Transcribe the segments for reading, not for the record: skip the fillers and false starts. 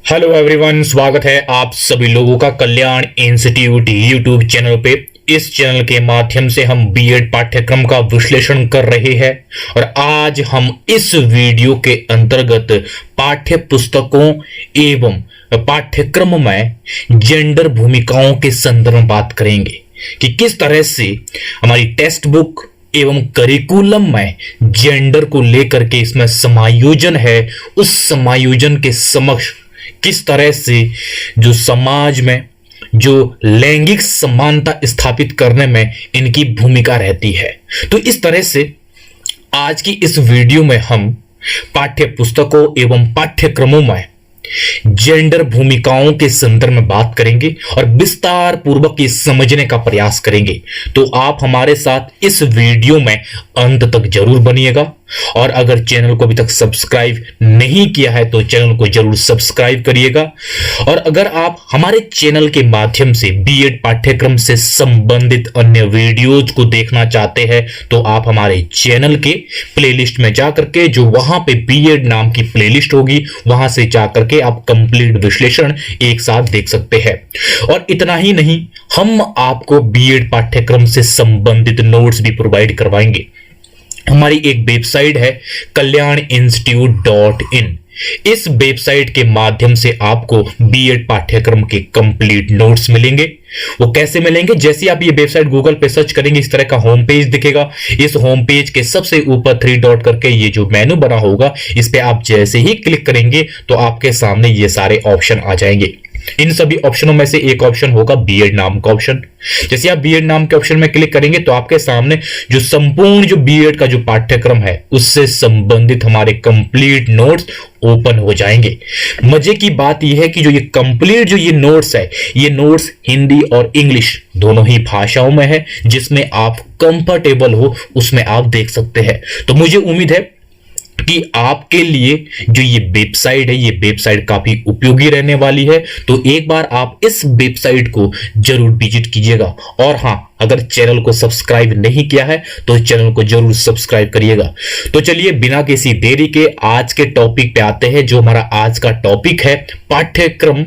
Hello everyone, स्वागत है आप सभी लोगों का कल्याण इंस्टीट्यूट यूट्यूब चैनल पे। इस चैनल के माध्यम से हम बीएड पाठ्यक्रम का विश्लेषण कर रहे हैं और आज हम इस वीडियो के अंतर्गत पाठ्य पुस्तकों एवं पाठ्यक्रम में जेंडर भूमिकाओं के संदर्भ में बात करेंगे कि किस तरह से हमारी टेक्स्ट बुक एवं करिकुलम में जेंडर को लेकर के इसमें समायोजन है, उस समायोजन के समक्ष किस तरह से जो समाज में जो लैंगिक समानता स्थापित करने में इनकी भूमिका रहती है। तो इस तरह से आज की इस वीडियो में हम पाठ्य पुस्तकों एवं पाठ्यक्रमों में जेंडर भूमिकाओं के संदर्भ में बात करेंगे और विस्तार पूर्वक ये समझने का प्रयास करेंगे। तो आप हमारे साथ इस वीडियो में अंत तक जरूर बनिएगा और अगर चैनल को अभी तक सब्सक्राइब नहीं किया है तो चैनल को जरूर सब्सक्राइब करिएगा। और अगर आप हमारे चैनल के माध्यम से बीएड पाठ्यक्रम से संबंधित अन्य वीडियोज को देखना चाहते हैं तो आप हमारे चैनल के प्लेलिस्ट में जाकर के, जो वहां पे बीएड नाम की प्लेलिस्ट होगी, वहां से जाकर के आप कंप्लीट विश्लेषण एक साथ देख सकते हैं। और इतना ही नहीं, हम आपको बीएड पाठ्यक्रम से संबंधित नोट्स भी प्रोवाइड करवाएंगे। हमारी एक वेबसाइट है kalyaninstitute.in। इस वेबसाइट के माध्यम से आपको बीएड पाठ्यक्रम के कंप्लीट नोट्स मिलेंगे। वो कैसे मिलेंगे? जैसे आप ये वेबसाइट गूगल पे सर्च करेंगे, इस तरह का होम पेज दिखेगा। इस होम पेज के सबसे ऊपर 3 डॉट करके ये जो मेनू बना होगा, इस पे आप जैसे ही क्लिक करेंगे तो आपके सामने ये सारे ऑप्शन आ जाएंगे। इन सभी ऑप्शनों में से एक ऑप्शन होगा बीएड नाम का ऑप्शन। जैसे आप बीएड नाम के ऑप्शन में क्लिक करेंगे तो आपके सामने जो संपूर्ण जो बीएड का जो पाठ्यक्रम है उससे संबंधित हमारे कंप्लीट नोट्स ओपन हो जाएंगे। मजे की बात यह है कि जो ये कंप्लीट जो ये नोट्स है, ये नोट्स हिंदी और इंग्लिश दोनों ही भाषाओं में है। जिसमें आप कंफर्टेबल हो उसमें आप देख सकते हैं। तो मुझे उम्मीद है कि आपके लिए जो ये वेबसाइट है, ये वेबसाइट काफी उपयोगी रहने वाली है। तो एक बार आप इस वेबसाइट को जरूर विजिट कीजिएगा। और हां, अगर चैनल को सब्सक्राइब नहीं किया है तो चैनल को जरूर सब्सक्राइब करिएगा। तो चलिए बिना किसी देरी के आज के टॉपिक पे आते हैं। जो हमारा आज का टॉपिक है, पाठ्यक्रम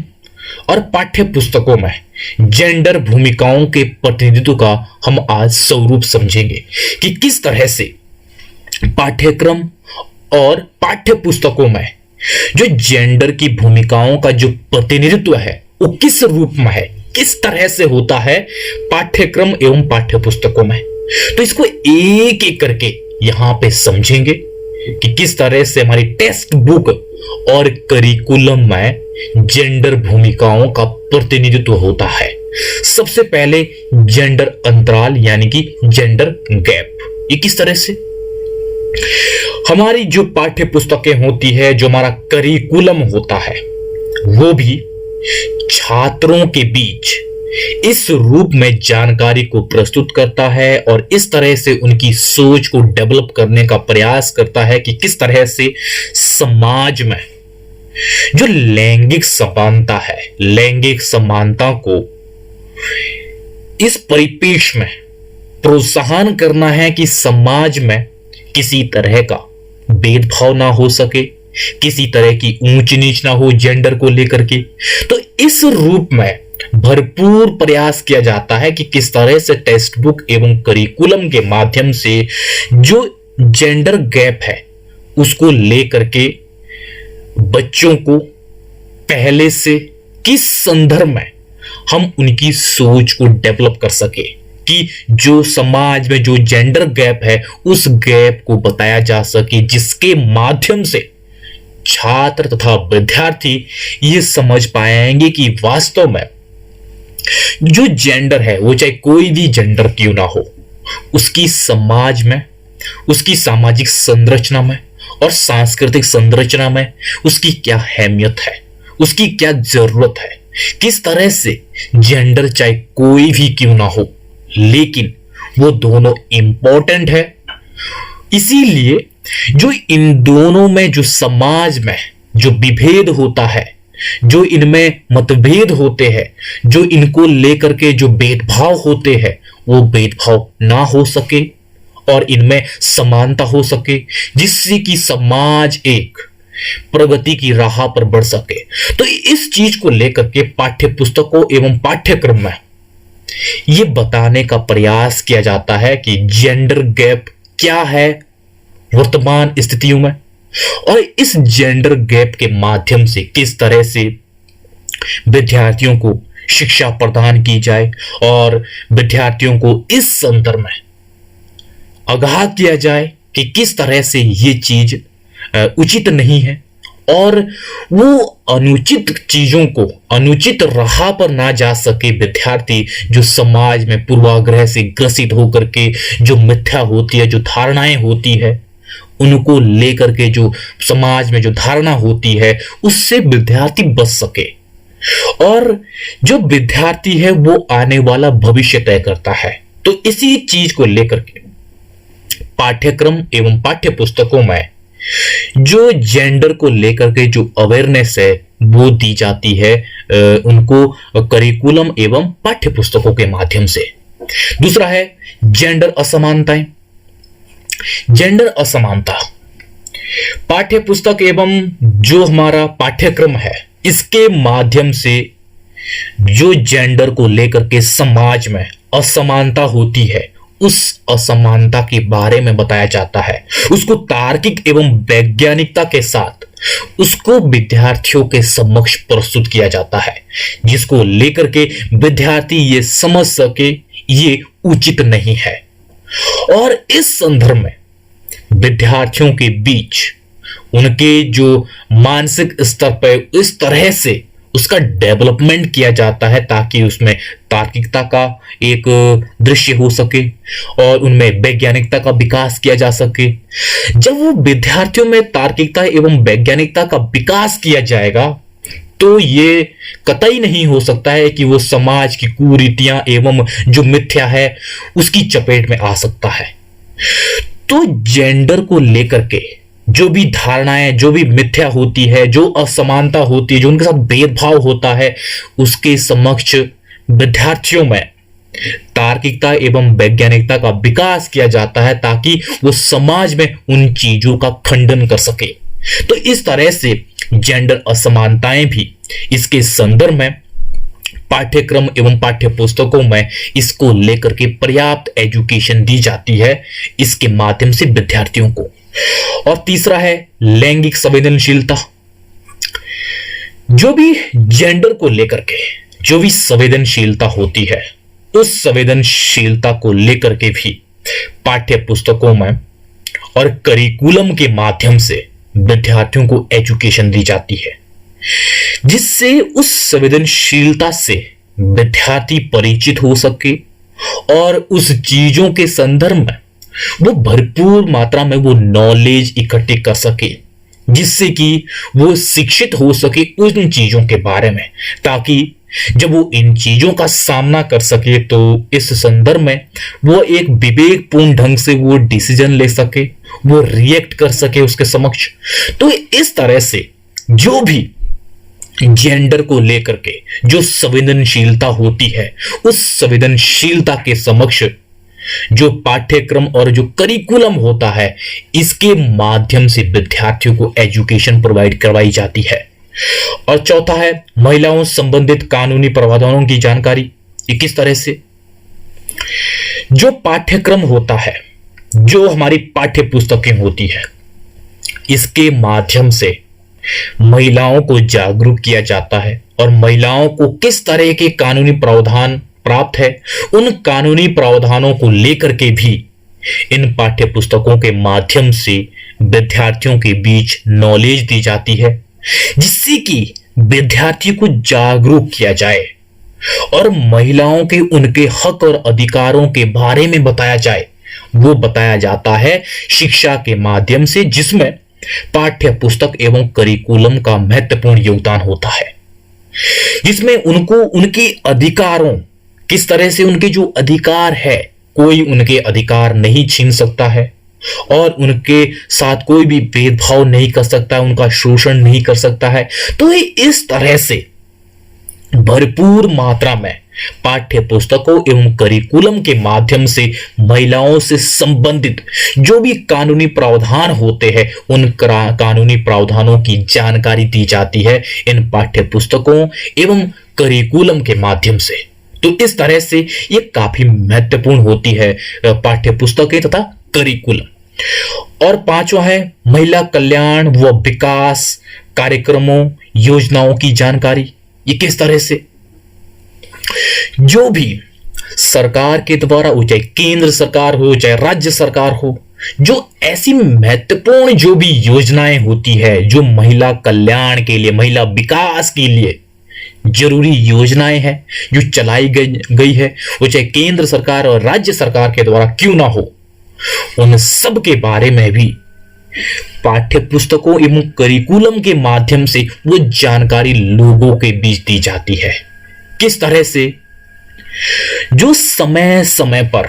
और पाठ्य पुस्तकों में जेंडर भूमिकाओं के प्रतिनिधित्व का हम आज स्वरूप समझेंगे कि किस तरह से पाठ्यक्रम और पाठ्य पुस्तकों में जो जेंडर की भूमिकाओं का जो प्रतिनिधित्व है वो किस रूप में है, किस तरह से होता है पाठ्यक्रम एवं पाठ्य पुस्तकों में। तो इसको एक एक करके यहां पे समझेंगे कि किस तरह से हमारी टेक्स्ट बुक और करिकुलम में जेंडर भूमिकाओं का प्रतिनिधित्व होता है। सबसे पहले जेंडर अंतराल यानी कि जेंडर गैप, ये किस तरह से हमारी जो पाठ्य पुस्तकें होती है, जो हमारा करिकुलम होता है, वो भी छात्रों के बीच इस रूप में जानकारी को प्रस्तुत करता है और इस तरह से उनकी सोच को डेवलप करने का प्रयास करता है कि किस तरह से समाज में जो लैंगिक समानता है, लैंगिक समानता को इस परिपेक्ष में प्रोत्साहन करना है कि समाज में किसी तरह का भेदभाव ना हो सके, किसी तरह की ऊंच नीच ना हो जेंडर को लेकर के। तो इस रूप में भरपूर प्रयास किया जाता है कि किस तरह से टेक्स्ट बुक एवं करिकुलम के माध्यम से जो जेंडर गैप है उसको लेकर के बच्चों को पहले से किस संदर्भ में हम उनकी सोच को डेवलप कर सके कि जो समाज में जो जेंडर गैप है उस गैप को बताया जा सके, जिसके माध्यम से छात्र तथा विद्यार्थी ये समझ पाएंगे कि वास्तव में जो जेंडर है वो चाहे कोई भी जेंडर क्यों ना हो, उसकी समाज में, उसकी सामाजिक संरचना में और सांस्कृतिक संरचना में उसकी क्या अहमियत है, उसकी क्या जरूरत है, किस तरह से जेंडर चाहे कोई भी क्यों ना हो लेकिन वो दोनों इंपॉर्टेंट है। इसीलिए जो इन दोनों में जो समाज में जो विभेद होता है, जो इनमें मतभेद होते हैं, जो इनको लेकर के जो भेदभाव होते हैं, वो भेदभाव ना हो सके और इनमें समानता हो सके, जिससे कि समाज एक प्रगति की राह पर बढ़ सके। तो इस चीज को लेकर के पाठ्य पुस्तकों एवं पाठ्यक्रम में यह बताने का प्रयास किया जाता है कि जेंडर गैप क्या है वर्तमान स्थितियों में, और इस जेंडर गैप के माध्यम से किस तरह से विद्यार्थियों को शिक्षा प्रदान की जाए और विद्यार्थियों को इस संदर्भ में आगाह किया जाए कि किस तरह से ये चीज उचित नहीं है, और वो अनुचित चीजों को, अनुचित राह पर ना जा सके विद्यार्थी, जो समाज में पूर्वाग्रह से ग्रसित होकर के जो मिथ्या होती है, जो धारणाएं होती है, उनको लेकर के जो समाज में जो धारणा होती है उससे विद्यार्थी बच सके। और जो विद्यार्थी है वो आने वाला भविष्य तय करता है। तो इसी चीज को लेकर के पाठ्यक्रम एवं पाठ्य पुस्तकों में जो जेंडर को लेकर के जो अवेयरनेस है वो दी जाती है उनको करिकुलम एवं पाठ्य पुस्तकों के माध्यम से। दूसरा है जेंडर असमानताएं। जेंडर असमानता पाठ्य पुस्तक एवं जो हमारा पाठ्यक्रम है इसके माध्यम से जो जेंडर को लेकर के समाज में असमानता होती है उस असमानता के बारे में बताया जाता है, उसको तार्किक एवं वैज्ञानिकता के साथ उसको विद्यार्थियों के समक्ष प्रस्तुत किया जाता है, जिसको लेकर के विद्यार्थी ये समझ सके ये उचित नहीं है। और इस संदर्भ में विद्यार्थियों के बीच उनके जो मानसिक स्तर पर इस तरह से उसका डेवलपमेंट किया जाता है ताकि उसमें तार्किकता का एक दृश्य हो सके और उनमें वैज्ञानिकता का विकास किया जा सके। जब वो विद्यार्थियों में तार्किकता एवं वैज्ञानिकता का विकास किया जाएगा तो ये कतई नहीं हो सकता है कि वो समाज की कुरीतियां एवं जो मिथ्या है उसकी चपेट में आ सकता है। तो जेंडर को लेकर के जो भी धारणाएं, जो भी मिथ्या होती है, जो असमानता होती है, जो उनके साथ भेदभाव होता है, उसके समक्ष विद्यार्थियों में तार्किकता एवं वैज्ञानिकता का विकास किया जाता है ताकि वो समाज में उन चीजों का खंडन कर सके। तो इस तरह से जेंडर असमानताएं भी इसके संदर्भ में पाठ्यक्रम एवं पाठ्य पुस्तकों में इसको लेकर के पर्याप्त एजुकेशन दी जाती है इसके माध्यम से विद्यार्थियों को। और तीसरा है लैंगिक संवेदनशीलता। जो भी जेंडर को लेकर के जो भी संवेदनशीलता होती है उस संवेदनशीलता को लेकर के भी पाठ्य पुस्तकों में और करिकुलम के माध्यम से विद्यार्थियों को एजुकेशन दी जाती है, जिससे उस संवेदनशीलता से विद्यार्थी परिचित हो सके और उस चीजों के संदर्भ में वो भरपूर मात्रा में वो नॉलेज इकट्ठी कर सके, जिससे कि वो शिक्षित हो सके उन चीजों के बारे में, ताकि जब वो इन चीजों का सामना कर सके तो इस संदर्भ में वो एक विवेकपूर्ण ढंग से वो डिसीजन ले सके, वो रिएक्ट कर सके उसके समक्ष। तो इस तरह से जो भी जेंडर को लेकर के जो संवेदनशीलता होती है उस संवेदनशीलता के समक्ष जो पाठ्यक्रम और जो करिकुलम होता है इसके माध्यम से विद्यार्थियों को एजुकेशन प्रोवाइड करवाई जाती है। और चौथा है महिलाओं संबंधित कानूनी प्रावधानों की जानकारी। ये किस तरह से जो पाठ्यक्रम होता है, जो हमारी पाठ्य पुस्तकें होती है, इसके माध्यम से महिलाओं को जागरूक किया जाता है और महिलाओं को किस तरह के कानूनी प्रावधान प्राप्त है उन कानूनी प्रावधानों को लेकर के भी इन पाठ्य पुस्तकों के माध्यम से विद्यार्थियों के बीच नॉलेज दी जाती है, जिससे कि विद्यार्थी को जागरूक किया जाए और महिलाओं के उनके हक और अधिकारों के बारे में बताया जाए। वो बताया जाता है शिक्षा के माध्यम से, जिसमें पाठ्य पुस्तक एवं करिकुलम का महत्वपूर्ण योगदान होता है, जिसमें उनको उनके अधिकारों, किस तरह से उनके जो अधिकार है कोई उनके अधिकार नहीं छीन सकता है और उनके साथ कोई भी भेदभाव नहीं कर सकता, उनका शोषण नहीं कर सकता है। तो इस तरह से भरपूर मात्रा में पाठ्य पुस्तकों एवं करिकुलम के माध्यम से महिलाओं से संबंधित जो भी कानूनी प्रावधान होते हैं उन कानूनी प्रावधानों की जानकारी दी जाती है इन पाठ्य पुस्तकों एवं करिकुलम के माध्यम से। तो इस तरह से ये काफी महत्वपूर्ण होती है पाठ्य पुस्तकें तथा करिकुलम। और पांचवा है महिला कल्याण व विकास कार्यक्रमों योजनाओं की जानकारी। ये किस तरह से जो भी सरकार के द्वारा हो, चाहे केंद्र सरकार हो चाहे राज्य सरकार हो, जो ऐसी महत्वपूर्ण जो भी योजनाएं होती है जो महिला कल्याण के लिए महिला विकास के लिए जरूरी योजनाएं हैं जो चलाई गई है, वो चाहे केंद्र सरकार और राज्य सरकार के द्वारा क्यों ना हो, उन सब के बारे में भी पाठ्य पुस्तकों एवं करिकुलम के माध्यम से वो जानकारी लोगों के बीच दी जाती है। किस तरह से जो समय समय पर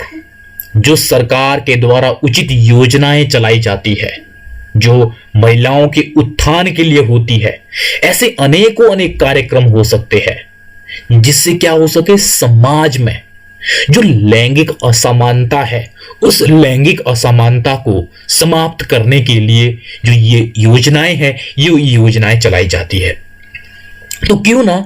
जो सरकार के द्वारा उचित योजनाएं चलाई जाती है जो महिलाओं के उत्थान के लिए होती है, ऐसे अनेकों अनेक कार्यक्रम हो सकते हैं जिससे क्या हो सके, समाज में जो लैंगिक असमानता है उस लैंगिक असमानता को समाप्त करने के लिए जो ये योजनाएं हैं ये योजनाएं चलाई जाती है। तो क्यों ना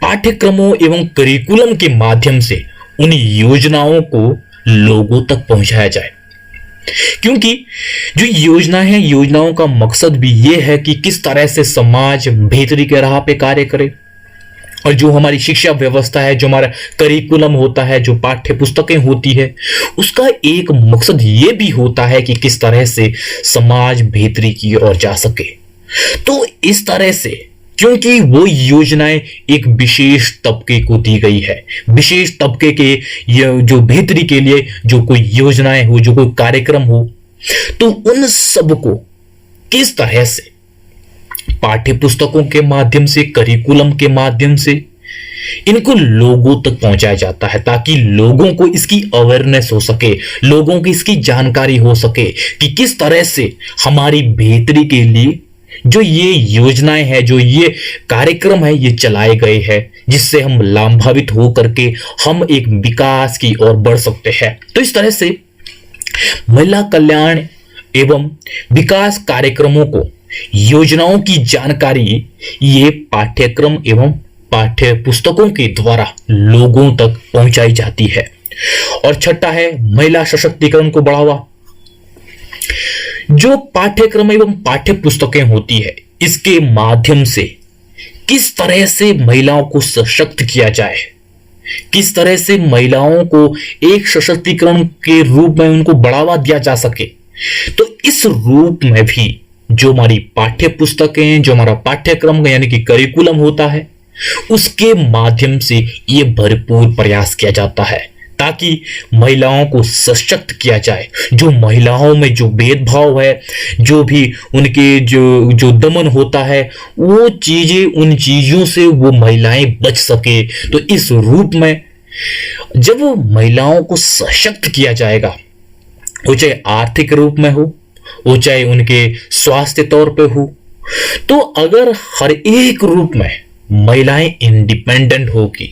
पाठ्यक्रमों एवं करिकुलम के माध्यम से उन योजनाओं को लोगों तक पहुंचाया जाए, क्योंकि जो योजना है योजनाओं का मकसद भी ये है कि किस तरह से समाज बेहतरी के राह पे कार्य करे। और जो हमारी शिक्षा व्यवस्था है, जो हमारा करिकुलम होता है, जो पाठ्य पुस्तकें होती है, उसका एक मकसद ये भी होता है कि किस तरह से समाज बेहतरी की ओर जा सके। तो इस तरह से क्योंकि वो योजनाएं एक विशेष तबके को दी गई है, विशेष तबके के जो बेहतरी के लिए जो कोई योजनाएं हो, जो कोई कार्यक्रम हो, तो उन सब को किस तरह से पाठ्य पुस्तकों के माध्यम से, करिकुलम के माध्यम से इनको लोगों तक पहुंचाया जाता है ताकि लोगों को इसकी अवेयरनेस हो सके, लोगों की इसकी जानकारी हो सके कि किस तरह से हमारी बेहतरी के लिए जो ये योजनाएं हैं, जो ये कार्यक्रम है, ये चलाए गए हैं, जिससे हम लाभान्वित हो करके हम एक विकास की ओर बढ़ सकते हैं। तो इस तरह से महिला कल्याण एवं विकास कार्यक्रमों को, योजनाओं की जानकारी ये पाठ्यक्रम एवं पाठ्य पुस्तकों के द्वारा लोगों तक पहुंचाई जाती है। और छठा है महिला सशक्तिकरण को बढ़ावा। जो पाठ्यक्रम एवं पाठ्य पुस्तकें होती है इसके माध्यम से किस तरह से महिलाओं को सशक्त किया जाए, किस तरह से महिलाओं को एक सशक्तिकरण के रूप में उनको बढ़ावा दिया जा सके, तो इस रूप में भी जो हमारी पाठ्य पुस्तकें, जो हमारा पाठ्यक्रम यानी कि करिकुलम होता है, उसके माध्यम से ये भरपूर प्रयास किया जाता है ताकि महिलाओं को सशक्त किया जाए। जो महिलाओं में जो भेदभाव है, जो भी उनके जो दमन होता है, वो चीजें, उन चीजों से वो महिलाएं बच सके। तो इस रूप में जब वो महिलाओं को सशक्त किया जाएगा, वो चाहे आर्थिक रूप में हो, वो चाहे उनके स्वास्थ्य तौर पे हो, तो अगर हर एक रूप में महिलाएं इंडिपेंडेंट होगी,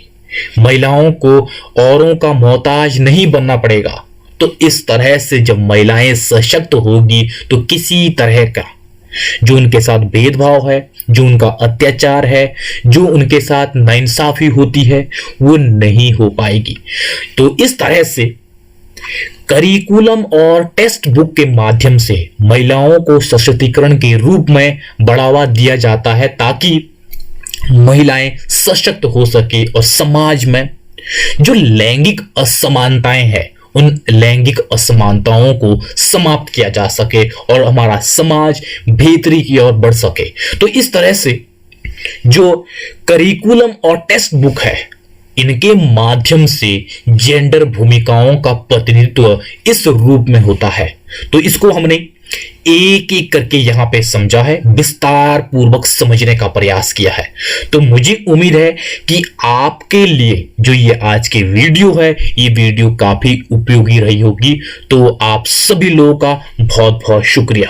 महिलाओं को औरों का मोहताज नहीं बनना पड़ेगा, तो इस तरह से जब महिलाएं सशक्त होगी तो किसी तरह का जो उनके साथ भेदभाव है, जो उनका अत्याचार है, जो उनके साथ नाइंसाफी होती है, वो नहीं हो पाएगी। तो इस तरह से करिकुलम और टेक्स्ट बुक के माध्यम से महिलाओं को सशक्तिकरण के रूप में बढ़ावा दिया जाता है ताकि महिलाएं सशक्त हो सके और समाज में जो लैंगिक असमानताएं हैं उन लैंगिक असमानताओं को समाप्त किया जा सके और हमारा समाज बेहतरी की ओर बढ़ सके। तो इस तरह से जो करिकुलम और टेक्स्ट बुक है, इनके माध्यम से जेंडर भूमिकाओं का प्रतिनिधित्व इस रूप में होता है। तो इसको हमने एक एक करके यहां पे समझा है, विस्तार पूर्वक समझने का प्रयास किया है। तो मुझे उम्मीद है कि आपके लिए जो ये आज के वीडियो है, ये वीडियो काफी उपयोगी रही होगी। तो आप सभी लोगों का बहुत बहुत शुक्रिया।